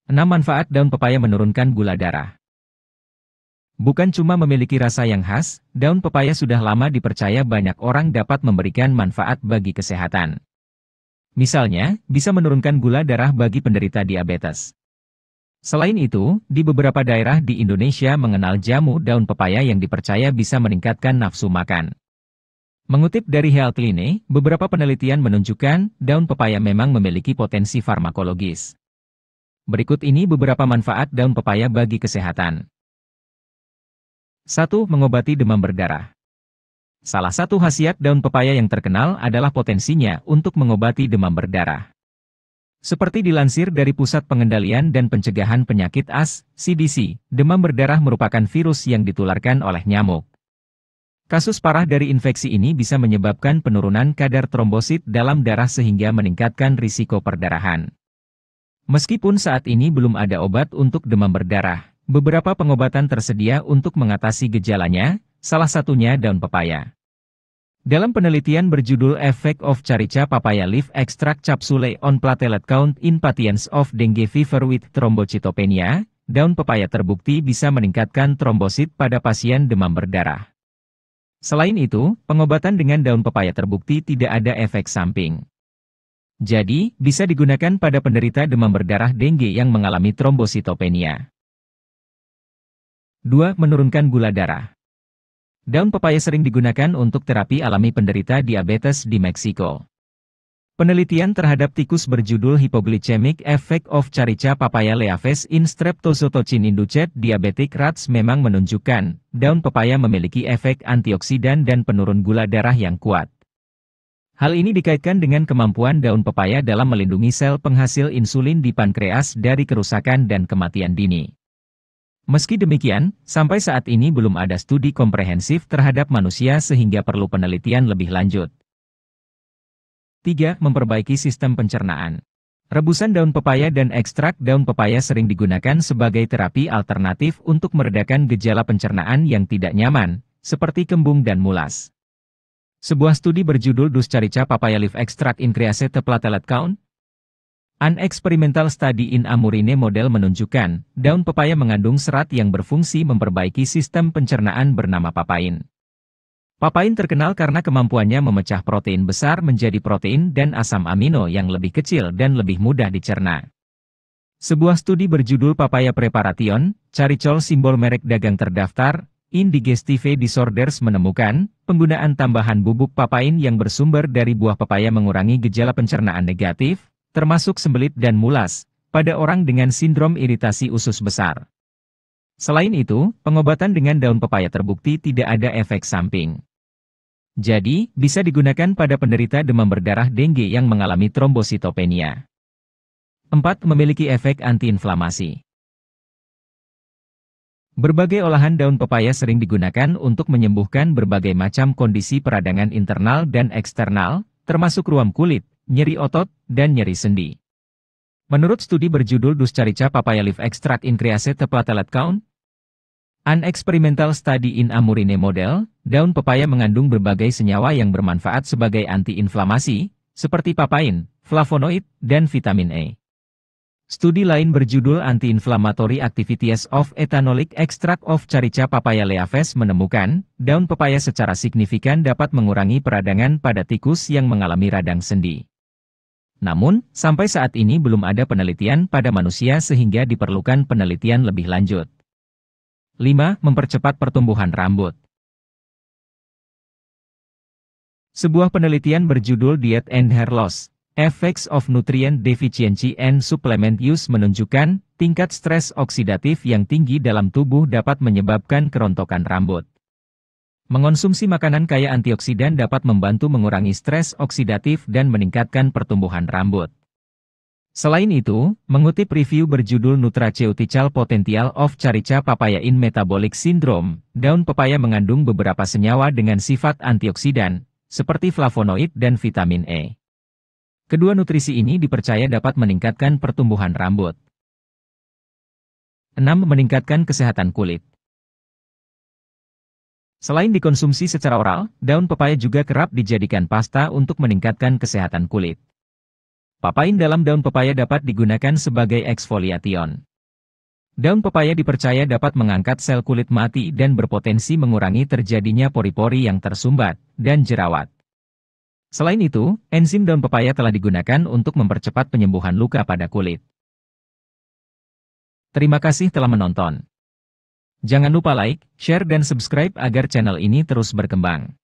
6 manfaat daun pepaya menurunkan gula darah. Bukan cuma memiliki rasa yang khas, daun pepaya sudah lama dipercaya banyak orang dapat memberikan manfaat bagi kesehatan. Misalnya, bisa menurunkan gula darah bagi penderita diabetes. Selain itu, di beberapa daerah di Indonesia mengenal jamu daun pepaya yang dipercaya bisa meningkatkan nafsu makan. Mengutip dari Healthline, beberapa penelitian menunjukkan daun pepaya memang memiliki potensi farmakologis. Berikut ini beberapa manfaat daun pepaya bagi kesehatan. 1. Mengobati demam berdarah. Salah satu khasiat daun pepaya yang terkenal adalah potensinya untuk mengobati demam berdarah. Seperti dilansir dari Pusat Pengendalian dan Pencegahan Penyakit (AS) CDC, demam berdarah merupakan virus yang ditularkan oleh nyamuk. Kasus parah dari infeksi ini bisa menyebabkan penurunan kadar trombosit dalam darah sehingga meningkatkan risiko perdarahan. Meskipun saat ini belum ada obat untuk demam berdarah, beberapa pengobatan tersedia untuk mengatasi gejalanya, salah satunya daun pepaya. Dalam penelitian berjudul Effect of Carica Papaya Leaf Extract Capsule on Platelet Count in Patients of Dengue Fever with Thrombocytopenia, daun pepaya terbukti bisa meningkatkan trombosit pada pasien demam berdarah. Selain itu, pengobatan dengan daun pepaya terbukti tidak ada efek samping. Jadi, bisa digunakan pada penderita demam berdarah dengue yang mengalami trombositopenia. 2. Menurunkan gula darah. Daun pepaya sering digunakan untuk terapi alami penderita diabetes di Meksiko. Penelitian terhadap tikus berjudul Hypoglycemic Effect of Carica Papaya Leaves in Streptozotocin-Induced Diabetic Rats memang menunjukkan, daun pepaya memiliki efek antioksidan dan penurun gula darah yang kuat. Hal ini dikaitkan dengan kemampuan daun pepaya dalam melindungi sel penghasil insulin di pankreas dari kerusakan dan kematian dini. Meski demikian, sampai saat ini belum ada studi komprehensif terhadap manusia sehingga perlu penelitian lebih lanjut. 3. Memperbaiki sistem pencernaan. Rebusan daun pepaya dan ekstrak daun pepaya sering digunakan sebagai terapi alternatif untuk meredakan gejala pencernaan yang tidak nyaman, seperti kembung dan mulas. Sebuah studi berjudul Does Carica Papaya Leaf Extract Increase the Platelet Count? An Experimental Study in a Murine Model menunjukkan, daun pepaya mengandung serat yang berfungsi memperbaiki sistem pencernaan bernama papain. Papain terkenal karena kemampuannya memecah protein besar menjadi protein dan asam amino yang lebih kecil dan lebih mudah dicerna. Sebuah studi berjudul Papaya Preparation, Caricol simbol merek dagang terdaftar, in Digestive Disorders menemukan, penggunaan tambahan bubuk papain yang bersumber dari buah pepaya mengurangi gejala pencernaan negatif, termasuk sembelit dan mulas, pada orang dengan sindrom iritasi usus besar. Selain itu, pengobatan dengan daun pepaya terbukti tidak ada efek samping. Jadi, bisa digunakan pada penderita demam berdarah dengue yang mengalami trombositopenia. 4. Memiliki efek antiinflamasi. Berbagai olahan daun pepaya sering digunakan untuk menyembuhkan berbagai macam kondisi peradangan internal dan eksternal, termasuk ruam kulit, nyeri otot, dan nyeri sendi. Menurut studi berjudul Does Carica Papaya Leaf Extract Increase the Platelet Count? An Experimental Study in a Murine Model, daun pepaya mengandung berbagai senyawa yang bermanfaat sebagai antiinflamasi, seperti papain, flavonoid, dan vitamin E. Studi lain berjudul Anti-Inflammatory Activities of Ethanolic Extract of Carica Papaya Leaves menemukan, daun pepaya secara signifikan dapat mengurangi peradangan pada tikus yang mengalami radang sendi. Namun, sampai saat ini belum ada penelitian pada manusia sehingga diperlukan penelitian lebih lanjut. 5. Mempercepat pertumbuhan rambut. Sebuah penelitian berjudul Diet and Hair Loss, Effects of Nutrient Deficiency and Supplement Use menunjukkan, tingkat stres oksidatif yang tinggi dalam tubuh dapat menyebabkan kerontokan rambut. Mengonsumsi makanan kaya antioksidan dapat membantu mengurangi stres oksidatif dan meningkatkan pertumbuhan rambut. Selain itu, mengutip review berjudul Nutraceutical Potential of Carica Papaya in Metabolic Syndrome, daun pepaya mengandung beberapa senyawa dengan sifat antioksidan, seperti flavonoid dan vitamin E. Kedua nutrisi ini dipercaya dapat meningkatkan pertumbuhan rambut. 6. Meningkatkan kesehatan kulit. Selain dikonsumsi secara oral, daun pepaya juga kerap dijadikan pasta untuk meningkatkan kesehatan kulit. Papain dalam daun pepaya dapat digunakan sebagai eksfoliation. Daun pepaya dipercaya dapat mengangkat sel kulit mati dan berpotensi mengurangi terjadinya pori-pori yang tersumbat dan jerawat. Selain itu, enzim daun pepaya telah digunakan untuk mempercepat penyembuhan luka pada kulit. Terima kasih telah menonton. Jangan lupa like, share dan subscribe agar channel ini terus berkembang.